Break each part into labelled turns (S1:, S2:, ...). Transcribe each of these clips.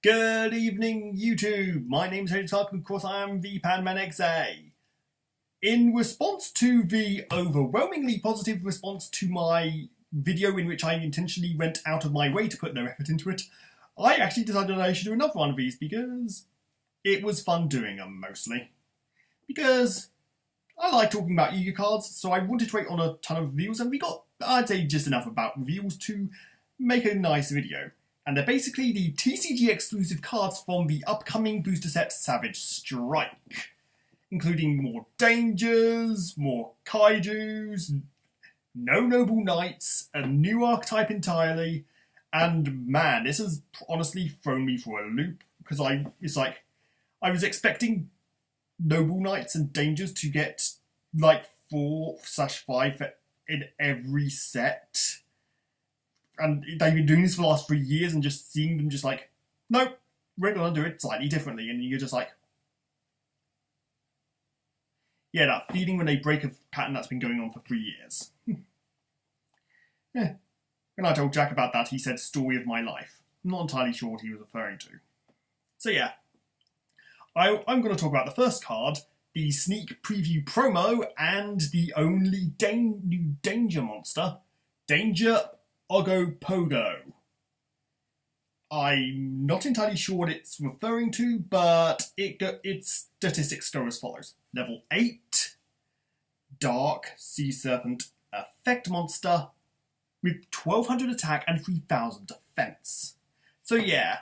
S1: Good evening, YouTube. My name is Savage Strike, and of course I am the PanmanXA. In response to the overwhelmingly positive response to my video in which I intentionally went out of my way to put no effort into it, I actually decided I should do another one of these because it was fun doing them, mostly. Because I like talking about Yu-Gi-Oh cards, so I wanted to wait on a ton of reviews, and we got, I'd say, just enough about reviews to make a nice video. And they're basically the TCG exclusive cards from the upcoming booster set Savage Strike, including more dangers, more kaijus, no noble knights, a new archetype entirely, and man, this has honestly thrown me for a loop, because I was expecting noble knights and dangers to get like 4/5 in every set. And they've been doing this for the last 3 years, and just seeing them just like, nope, we're going to do it slightly differently. And you're just like, yeah, that feeling when they break a pattern that's been going on for 3 years. Yeah. When I told Jack about that, he said, story of my life. I'm not entirely sure what he was referring to. So yeah, I'm going to talk about the first card, the sneak preview promo, and the only new danger monster, Danger Ogopogo. I'm not entirely sure what it's referring to, but its statistics go as follows. Level 8, Dark Sea Serpent effect monster with 1200 attack and 3000 defense. So yeah,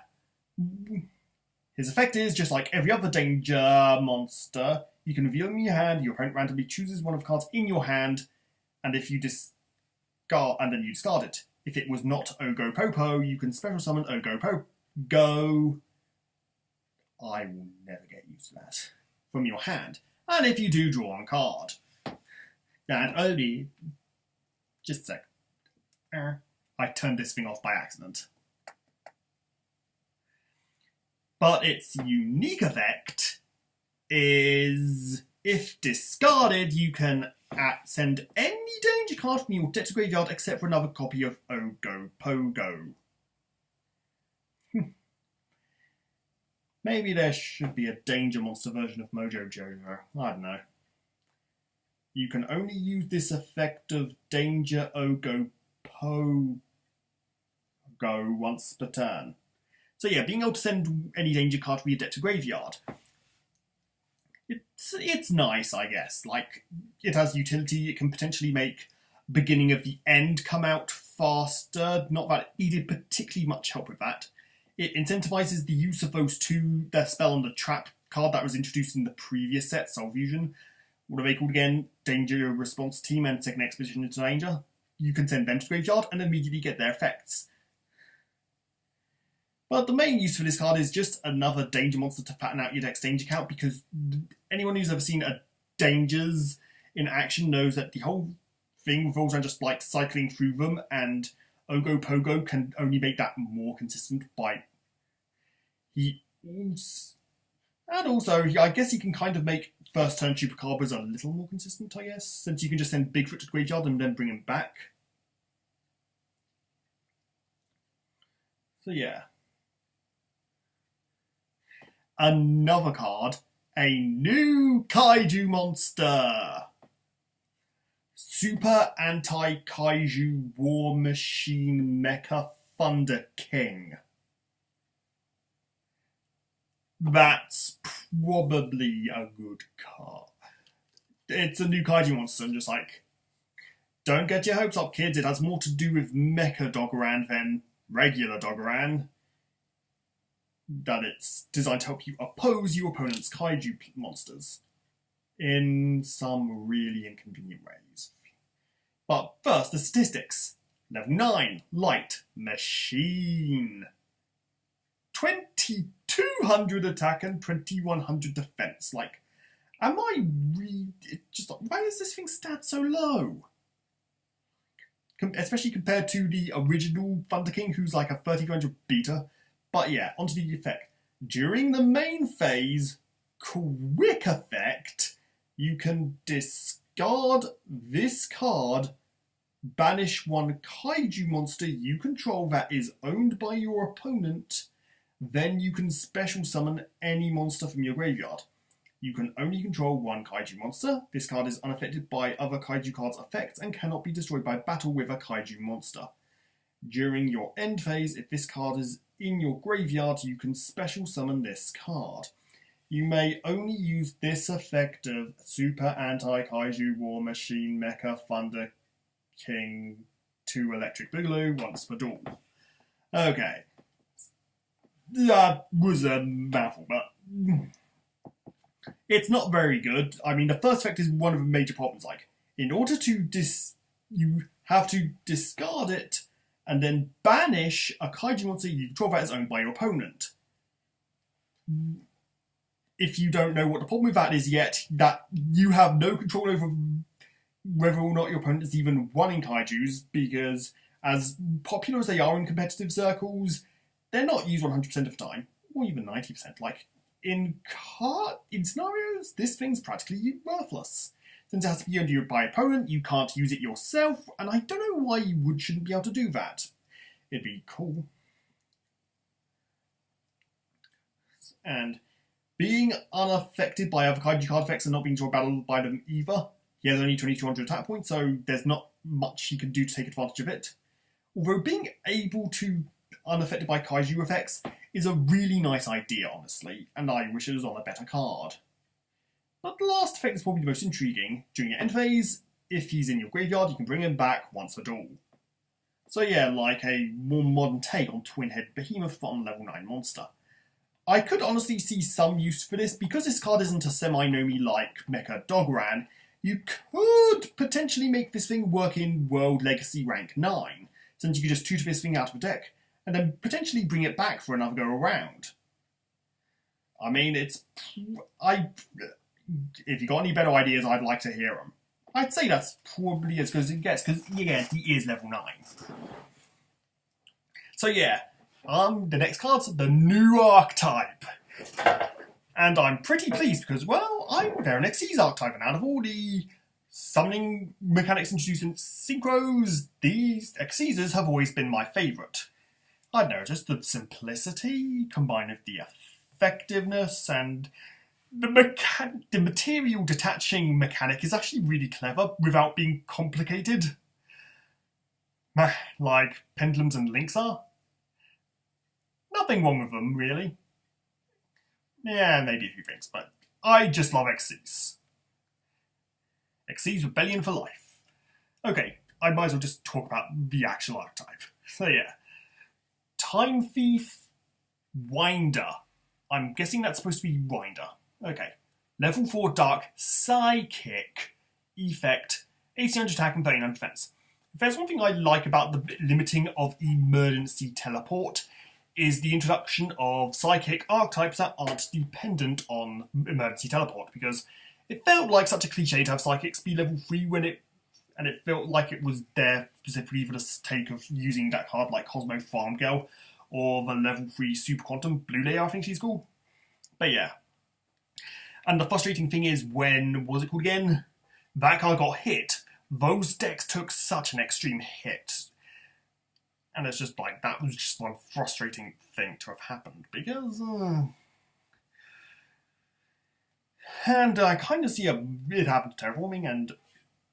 S1: his effect is just like every other danger monster. You can reveal them in your hand, your opponent randomly chooses one of the cards in your hand, and if you discard, and then you discard it. If it was not Ogopogo, you can special summon Ogopogo. I will never get used to that. From your hand. And if you do, draw one card. And only... Just a sec. I turned this thing off by accident. But its unique effect is... If discarded, you can send any danger card from your deck to graveyard except for another copy of Ogopogo. Maybe there should be a danger monster version of Mojo Jojo. I don't know. You can only use this effect of Danger Ogopogo once per turn. So yeah, being able to send any danger card from your deck to graveyard. It's nice, I guess. Like, it has utility. It can potentially make beginning of the end come out faster. Not that it needed particularly much help with that. It incentivizes the use of their spell on the trap card that was introduced in the previous set, Soul Fusion. What are they called again? Danger Response Team and Second Expedition into Danger. You can send them to graveyard and immediately get their effects. But the main use for this card is just another danger monster to fatten out your deck's danger count, because anyone who's ever seen a dangers in action knows that the whole thing revolves around just like cycling through them, and Ogopogo can only make that more consistent by... And also, I guess he can kind of make first turn Chupacabras a little more consistent, I guess, since you can just send Bigfoot to the graveyard and then bring him back. So yeah. Another card, a new kaiju monster. Super Anti-Kaiju War Machine Mecha Thunder King. That's probably a good card. It's a new kaiju monster. I'm just like, don't get your hopes up, kids. It has more to do with Mecha Dogoran than regular Dogoran. That it's designed to help you oppose your opponent's kaiju monsters in some really inconvenient ways. But first, the statistics. Level 9, Light Machine. 2200 attack and 2100 defense. Like, am I why is this thing stat so low? Especially compared to the original Thunder King, who's like a 3200 beta. But yeah, onto the effect. During the main phase, quick effect, you can discard this card, banish one kaiju monster you control that is owned by your opponent, then you can special summon any monster from your graveyard. You can only control one Kaiju monster. This card is unaffected by other Kaiju cards' effects and cannot be destroyed by battle with a Kaiju monster. During your end phase, if this card is in your graveyard, you can special summon this card. You may only use this effect of Super Anti-Kaiju War Machine Mecha Thunder King 2 Electric Boogaloo once per duel. Okay. That was a mouthful, but it's not very good. I mean, the first effect is one of the major problems. Like, in order to you have to discard it and then banish a Kaiju monster you control that is owned by your opponent. If you don't know what the problem with that is yet, that you have no control over whether or not your opponent is even running Kaijus, because as popular as they are in competitive circles, they're not used 100% of the time, or even 90%. Like, in scenarios, this thing's practically worthless. Since it has to be owned by opponent, you can't use it yourself, and I don't know why you shouldn't be able to do that. It'd be cool. And being unaffected by other Kaiju card effects and not being drawn battle by them either, he has only 2200 attack points, so there's not much he can do to take advantage of it. Although being able to unaffected by Kaiju effects is a really nice idea, honestly, and I wish it was on a better card. But the last effect is probably the most intriguing. During your end phase, if he's in your graveyard, you can bring him back once per duel. So yeah, like a more modern take on Twin-Head Behemoth on level 9 monster. I could honestly see some use for this, because this card isn't a semi-Nomi like Mecha Dogoran. You could potentially make this thing work in World Legacy rank 9, since you could just tutor this thing out of the deck, and then potentially bring it back for another go around. I mean, if you got any better ideas, I'd like to hear them. I'd say that's probably as good as it gets, because, yeah, he is level 9. So yeah, the next card's the new archetype. And I'm pretty pleased because, well, they're an Xyz archetype, and out of all the summoning mechanics introduced in Synchros, these Xyzs have always been my favourite. I don't know, just the simplicity combined with the effectiveness, and the material detaching mechanic is actually really clever without being complicated. Like pendulums and links are. Nothing wrong with them, really. Yeah, maybe a few things, but I just love Xyz. Xyz Rebellion for life. Okay, I might as well just talk about the actual archetype. So yeah. Time Thief Winder. I'm guessing that's supposed to be Winder. Okay. Level 4 Dark Psychic. Effect. 1800 attack and 3900 defense. If there's one thing I like about the limiting of emergency teleport, is the introduction of psychic archetypes that aren't dependent on emergency teleport, because it felt like such a cliche to have psychics be level 3 and it felt like it was there specifically for the sake of using that card like Cosmo Farm Girl, or the level 3 Super Quantum Blue Layer, I think she's called. But yeah. And the frustrating thing is, when, what was it called again? That card got hit. Those decks took such an extreme hit. And it's just like, that was just one frustrating thing to have happened, because... And I kind of see it happen to Terraforming, and...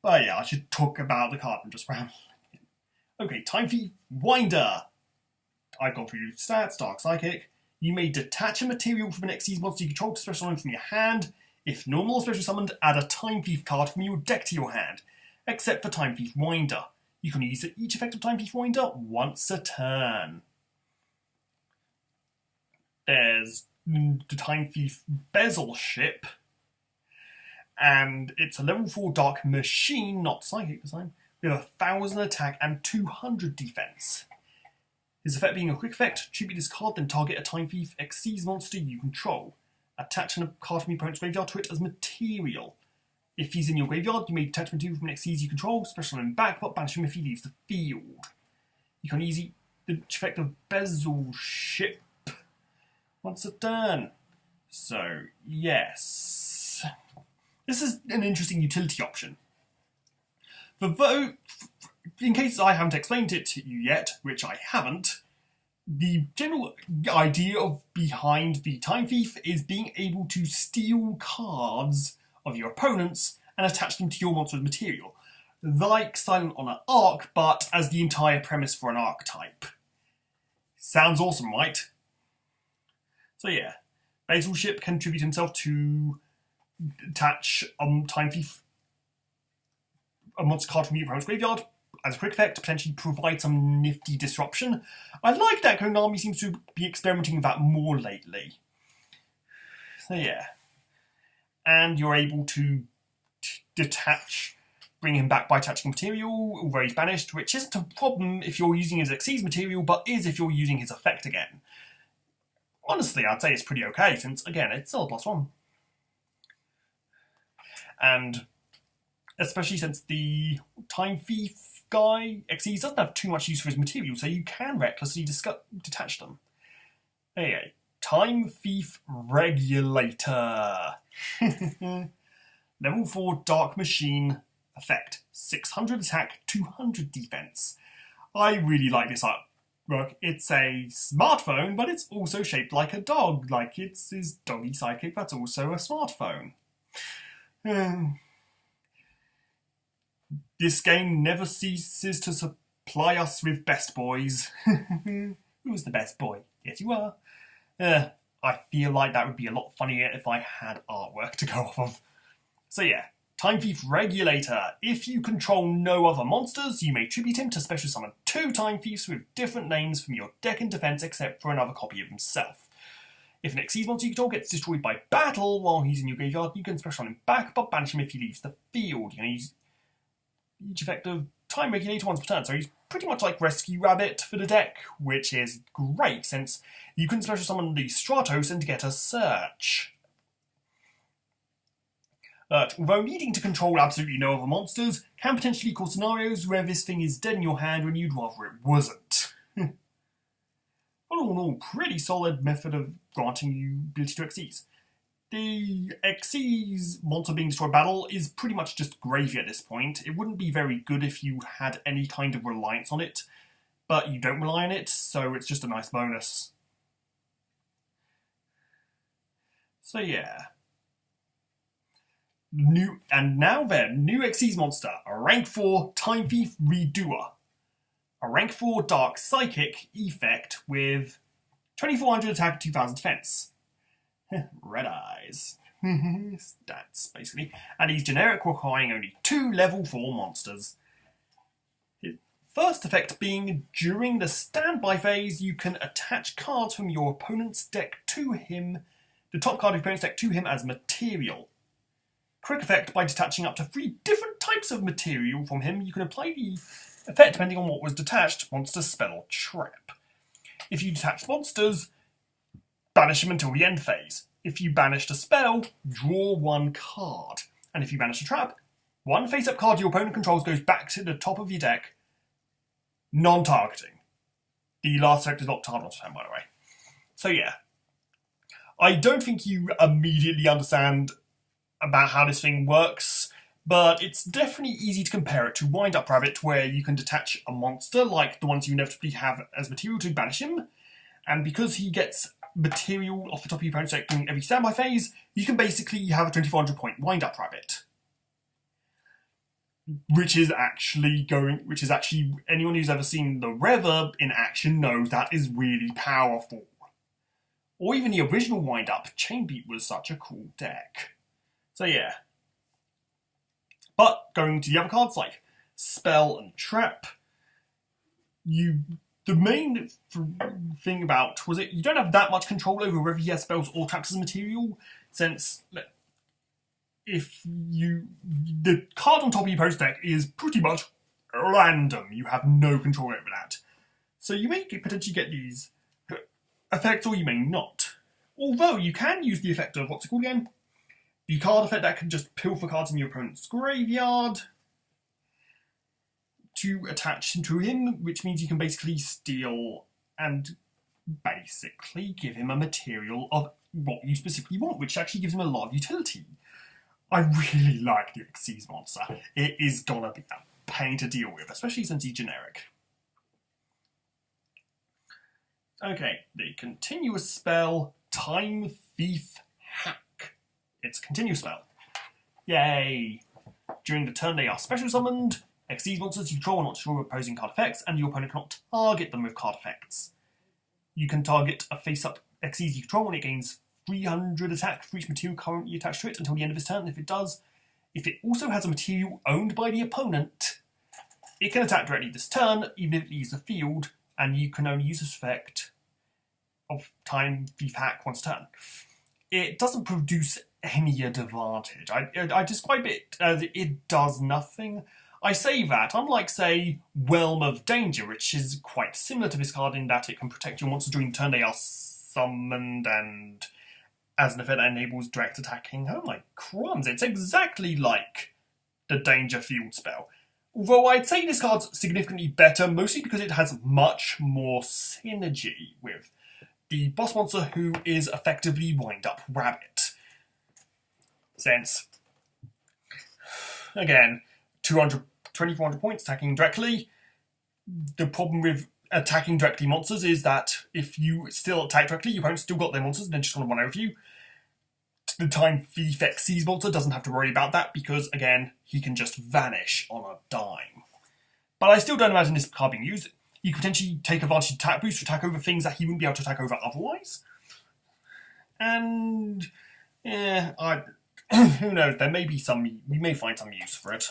S1: But yeah, I should talk about the card and just rambling. Okay, Time Thief Winder. I've gone through stats, Dark Psychic. You may detach a material from an Xyz monster you control to special summon from your hand. If normal or special summoned, add a Time Thief card from your deck to your hand, except for Time Thief Winder. You can use each effect of Time Thief Winder once a turn. There's the Time Thief Bezel Ship, and it's a level 4 Dark Machine, not Psychic this time, with 1000 attack and 200 defense. His effect being a quick effect, tribute this card, then target a Time Thief Xyz monster you control. Attach a card from your opponent's graveyard to it as material. If he's in your graveyard, you may detach material from an Xyz you control, special him back, but banish him if he leaves the field. You can use the effect of Bezel Ship once a turn. So, yes. This is an interesting utility option. In case I haven't explained it to you yet, which I haven't, the general idea of behind the Time Thief is being able to steal cards of your opponents and attach them to your monster's material, like Silent on an Arc, but as the entire premise for an archetype. Sounds awesome, right? So yeah, Basilship can tribute himself to attach Time Thief, a monster card from your opponent's graveyard. As a quick effect, to potentially provide some nifty disruption. I like that Konami seems to be experimenting with that more lately. So yeah. And you're able to detach, bring him back by attaching material, although he's banished, which isn't a problem if you're using his Xyz material, but is if you're using his effect again. Honestly, I'd say it's pretty okay, since, again, it's still a +1. And especially since the Time Thief guy, Xyz, doesn't have too much use for his material, so you can recklessly detach them. Anyway, Time Thief Regulator. Level 4 Dark Machine effect. 600 attack, 200 defense. I really like this artwork. It's a smartphone, but it's also shaped like a dog, like it's his doggy sidekick that's also a smartphone. This game never ceases to supply us with best boys. Who's the best boy? Yes, you are. I feel like that would be a lot funnier if I had artwork to go off of. So yeah, Time Thief Regulator. If you control no other monsters, you may tribute him to special summon 2 Time Thieves with different names from your deck in defense except for another copy of himself. If an Xyz monster you control gets destroyed by battle while he's in your graveyard, you can special summon him back, but banish him if he leaves the field. You can use each effect of Time Regulator once per turn, so he's pretty much like Rescue Rabbit for the deck, which is great since you can special summon the Stratos and get a search. Although needing to control absolutely no other monsters can potentially cause scenarios where this thing is dead in your hand when you'd rather it wasn't. All in all, pretty solid method of granting you ability to Xyz. The Xyz monster being destroyed battle is pretty much just gravy at this point. It wouldn't be very good if you had any kind of reliance on it, but you don't rely on it, so it's just a nice bonus. So yeah. New Xyz monster, a rank 4 Time Thief Redoer. A rank 4 Dark Psychic effect with 2400 attack, 2000 defense. Red eyes. Stats, basically. And he's generic, requiring only 2 level 4 monsters. His first effect being, during the standby phase, you can attach cards from your opponent's deck to him, the top card of your opponent's deck to him as material. Quick effect, by detaching up to 3 different types of material from him, you can apply the effect depending on what was detached, monster, spell, or trap. If you detach monsters, banish them until the end phase. If you banished a spell, draw 1 card. And if you banish a trap, 1 face-up card your opponent controls goes back to the top of your deck, non-targeting. The last effect is not target monster turn, by the way. So yeah. I don't think you immediately understand about how this thing works, but it's definitely easy to compare it to Wind Up Rabbit, where you can detach a monster like the ones you inevitably have as material to banish him, and because he gets material off the top of your opponent's deck during every standby phase, you can basically have a 2400 point Wind Up Rabbit. Which is actually anyone who's ever seen the Reverb in action knows that is really powerful. Or even the original Wind Up, Chainbeat was such a cool deck. So yeah. But going to the other cards like Spell and Trap, the main thing about was you don't have that much control over whether he has spells or traps as material, since the card on top of your opponent's deck is pretty much random. You have no control over that. So you may potentially get these effects or you may not. Although you can use the effect of, what's it called again? The card effect that can just pilfer cards in your opponent's graveyard to attach to him, which means you can basically steal and basically give him a material of what you specifically want, which actually gives him a lot of utility. I really like the Xyz monster. It is gonna be a pain to deal with, especially since he's generic. Okay, the continuous spell, Time Thief Hack. It's a continuous spell. Yay! During the turn they are special summoned. Xyz monsters you control are not destroy opposing card effects, and your opponent cannot target them with card effects. You can target a face-up Xyz you control when it gains 300 attack for each material currently attached to it until the end of its turn. If it does, if it also has a material owned by the opponent, it can attack directly this turn, even if it leaves the field, and you can only use this effect of Time Thief Hack once a turn. It doesn't produce any advantage. I describe it as it does nothing. I say that, unlike, say, Realm of Danger, which is quite similar to this card in that it can protect your monsters during the turn they are summoned, and as an effect that enables direct attacking. Oh my crumbs, it's exactly like the Danger Field spell. Although I'd say this card's significantly better, mostly because it has much more synergy with the boss monster, who is effectively Wind Up Rabbit. Since, again, 2,400 points attacking directly. The problem with attacking directly monsters is that if you still attack directly, your opponent's still got their monsters and they're just going to run over you. The Time Thief Xyz monster doesn't have to worry about that because, again, he can just vanish on a dime. But I still don't imagine this card being used. You could potentially take advantage of attack boost to attack over things that he wouldn't be able to attack over otherwise. And, yeah, who knows, there may be some, we may find some use for it.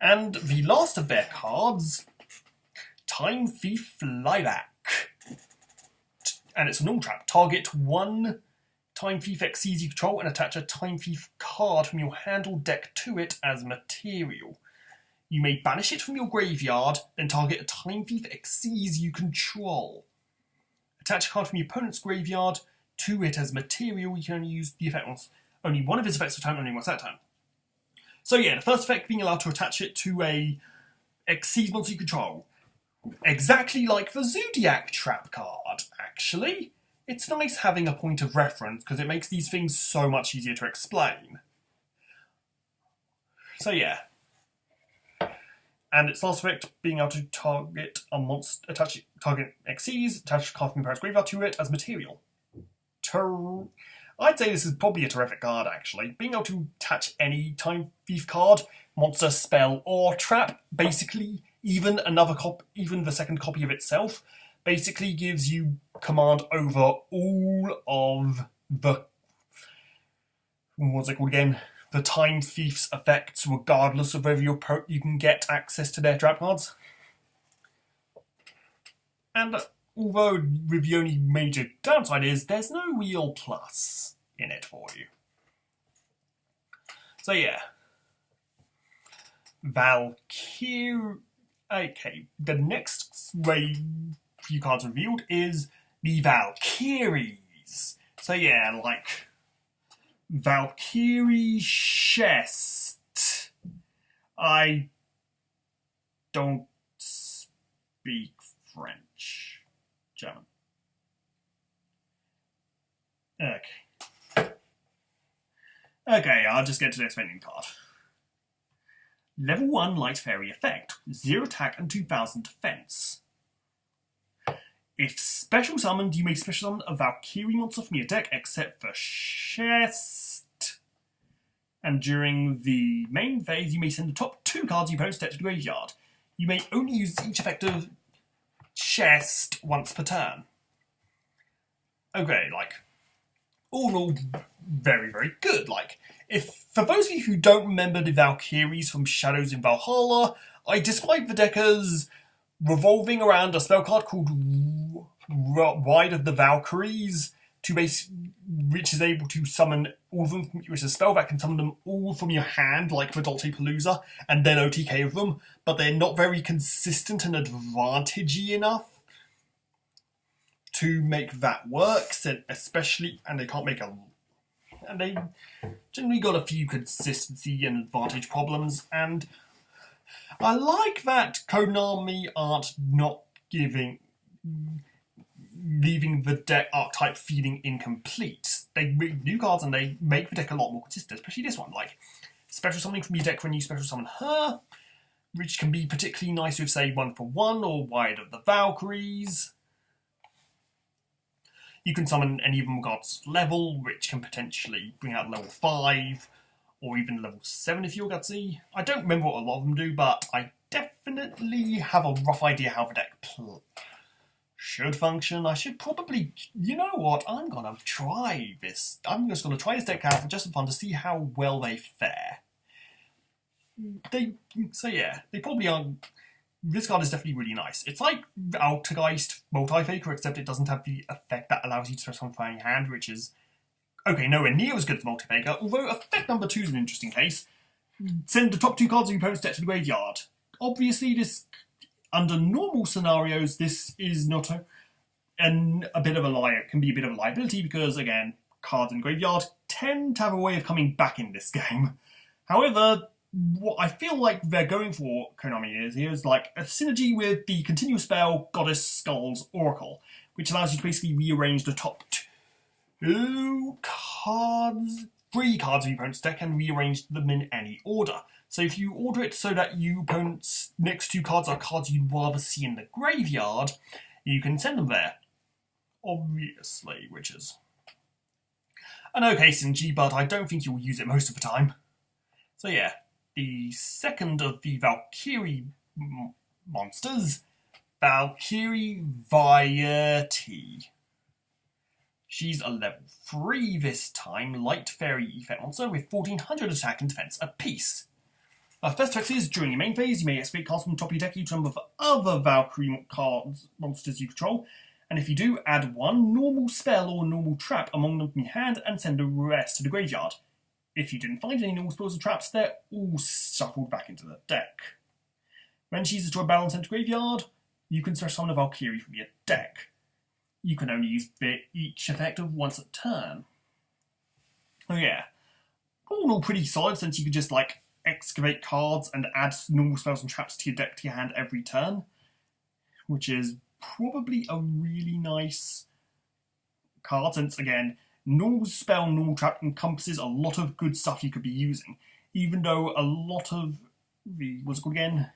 S1: And the last of their cards, Time Thief Flyback. And it's a normal trap. Target one Time Thief Xyz you control and attach a Time Thief card from your hand or deck to it as material. You may banish it from your graveyard, then target a Time Thief Xyz you control. Attach a card from your opponent's graveyard to it as material. You can only use the effect once. Only one of its effects per turn, only once that turn. So yeah, the first effect being allowed to attach it to a Xyz monster you control. Exactly like the Zodiac Trap card, actually. It's nice having a point of reference because it makes these things so much easier to explain. So yeah. And its last effect being able to target a monster, target Xyz, attach a card from your opponent's graveyard to it as material. I'd say this is probably a terrific card, actually. Being able to attach any Time Thief card, monster, spell, or trap, basically, even the second copy of itself, basically gives you command over all of the, what's it called again? The Time Thief's effects, regardless of whether you can get access to their trap cards. And although with the only major downside is there's no real plus in it for you. So yeah. Valkyrie. Okay, the next few cards revealed is the Valkyries. So yeah, like Valkyrie Chest. I don't speak French. German. Okay, I'll just get to the explaining card. Level 1 Light Fairy effect. 0 attack and 2,000 defense. If special summoned, you may special summon a Valkyrie monster from your deck except for Chest. And during the main phase, you may send the top 2 cards you opponent's deck to the graveyard. You may only use each effect of Chest once per turn. Okay, like, all in all, very, very good. Like, for those of you who don't remember the Valkyries from Shadows in Valhalla, I describe the deck as revolving around a spell card called Ride of the Valkyries, which is able to summon all of them, which is a spell that can summon them all from your hand, like Medolte Palooza, and then OTK of them, but they're not very consistent and advantagey enough to make that work, especially, and they can't make and they generally got a few consistency and advantage problems, and I like that Konami aren't leaving the deck archetype feeling incomplete. They make new cards and they make the deck a lot more consistent, especially this one, like special summoning from your deck when you special summon her, which can be particularly nice with, say, 1-for-1 or Wide of the Valkyries. You can summon any of them regardless of level, which can potentially bring out level 5, or even level 7 if you're gutsy. I don't remember what a lot of them do, but I definitely have a rough idea how the deck should function. I should probably, you know what, I'm gonna try this. I'm just gonna try this deck out for just for fun to see how well they fare. They probably aren't. This card is definitely really nice. It's like Altergeist Multi-Faker, except it doesn't have the effect that allows you to specify from your hand, which is, okay, nowhere near as good as Multi-Faker, although effect number 2 is an interesting case. Send the top 2 cards of your opponent's deck to the graveyard. Obviously, this, under normal scenarios, this is not a bit of a lie. It can be a bit of a liability because, again, cards in the graveyard tend to have a way of coming back in this game. However, what I feel like they're going for, Konami is like a synergy with the continuous spell Goddess Skull's Oracle, which allows you to basically rearrange the top 3 cards of your opponent's deck and rearrange them in any order. So if you order it so that your opponent's next 2 cards are cards you'd rather see in the graveyard, you can send them there. Obviously, which is an okay synergy, but I don't think you'll use it most of the time. So yeah. The second of the Valkyrie monsters, Valkyrie Vierti. She's a level 3 this time, light fairy effect monster with 1400 attack and defense apiece. First effect is, during your main phase, you may activate cards from the top of your deck each number of other Valkyrie monsters you control, and if you do, add 1 normal spell or normal trap among them from your hand and send the rest to the graveyard. If you didn't find any normal spells or traps, they're all shuffled back into the deck. When she's destroyed a battle and sent to graveyard, you can special summon a Valkyrie from your deck. You can only use each effect of once a turn. Oh yeah. All in all pretty solid, since you could just like excavate cards and add normal spells and traps to your deck to your hand every turn, which is probably a really nice card, since again, normal spell, normal trap encompasses a lot of good stuff you could be using, even though a lot of the, what's it called again?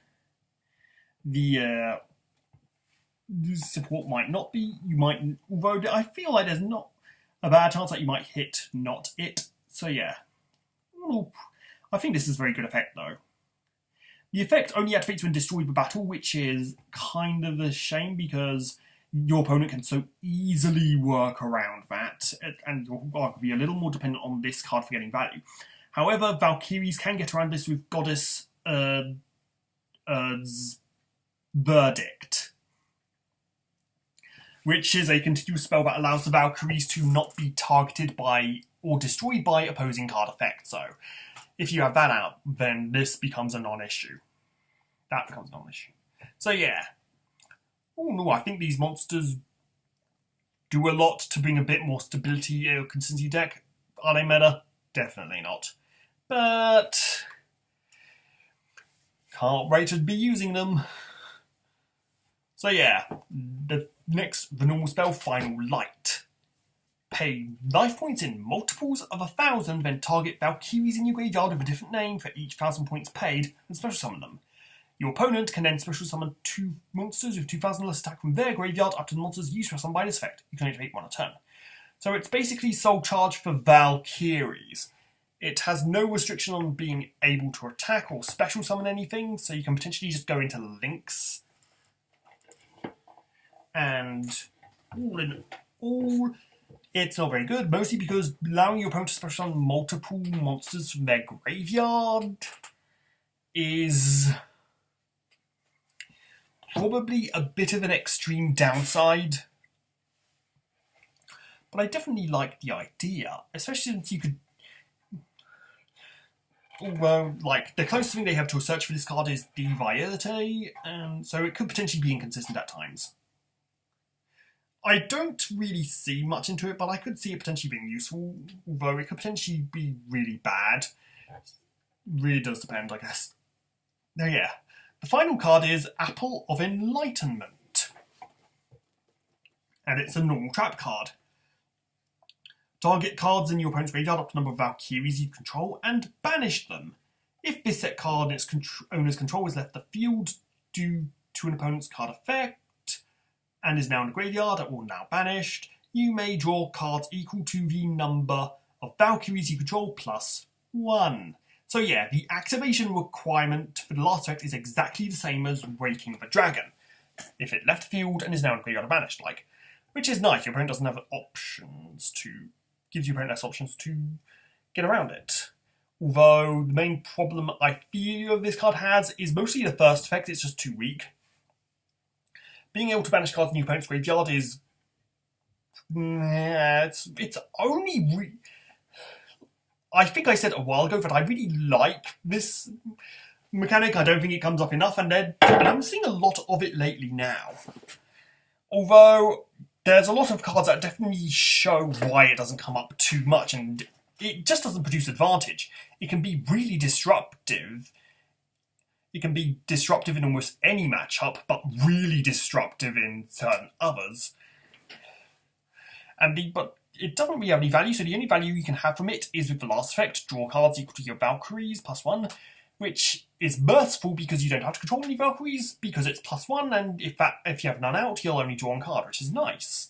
S1: The support might not be, you might, although I feel like there's not a bad chance that you might hit not it, so yeah. I think this is a very good effect though. The effect only activates when destroyed by battle, which is kind of a shame because your opponent can so easily work around that, and your card could be a little more dependent on this card for getting value. However, Valkyries can get around this with Goddess Verdict, which is a continuous spell that allows the Valkyries to not be targeted by or destroyed by opposing card effects. So, if you have that out, then this becomes a non-issue. That becomes a non-issue. So yeah. Oh no, I think these monsters do a lot to bring a bit more stability or consistency deck. Are they meta? Definitely not. But can't wait to be using them. So yeah, the normal spell, Final Light. Pay life points in multiples of 1,000, then target Valkyries in your graveyard with a different name for each 1,000 points paid, and special summon them. Your opponent can then special summon 2 monsters with 2,000 less attack from their graveyard up to the monsters you special summon by this effect. You can activate 1 a turn. So it's basically soul charge for Valkyries. It has no restriction on being able to attack or special summon anything, so you can potentially just go into links. And all in all, it's not very good, mostly because allowing your opponent to special summon multiple monsters from their graveyard is probably a bit of an extreme downside. But I definitely like the idea, especially since you could... Well, like, the closest thing they have to a search for this card is the Vierti, and so it could potentially be inconsistent at times. I don't really see much into it, but I could see it potentially being useful, although it could potentially be really bad. Really does depend, I guess. Now, yeah. The final card is Apple of Enlightenment. And it's a normal trap card. Target cards in your opponent's graveyard up to the number of Valkyries you control and banish them. If this set card in its owner's control is left the field due to an opponent's card effect and is now in the graveyard or now banished, you may draw cards equal to the number of Valkyries you control plus 1. So yeah, the activation requirement for the last effect is exactly the same as Waking the Dragon, if it left the field and is now in the graveyard or banished, which is nice. Your opponent doesn't have gives your opponent less options to get around it. Although the main problem I feel this card has is mostly the first effect. It's just too weak. Being able to banish cards in your opponent's graveyard is it's only. I think I said a while ago that I really like this mechanic. I don't think it comes up enough, and I'm seeing a lot of it lately now. Although there's a lot of cards that definitely show why it doesn't come up too much, and it just doesn't produce advantage. It can be really disruptive. It can be disruptive in almost any matchup, but really disruptive in certain others. But it doesn't really have any value, so the only value you can have from it is with the last effect, draw cards equal to your Valkyries plus 1, which is merciful because you don't have to control any Valkyries because it's plus 1, and if you have none out, you'll only draw one card, which is nice.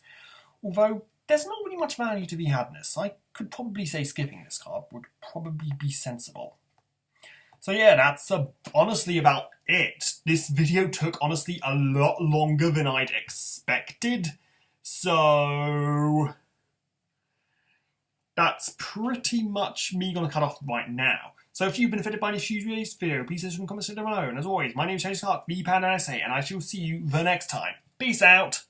S1: Although there's not really much value to be had in this. I could probably say skipping this card would probably be sensible. So yeah, that's honestly about it. This video took honestly a lot longer than I'd expected. So that's pretty much me gonna cut off right now. So if you've benefited by this video, please leave some comments down below. And as always, my name is Savage Strike TCG, and I shall see you the next time. Peace out!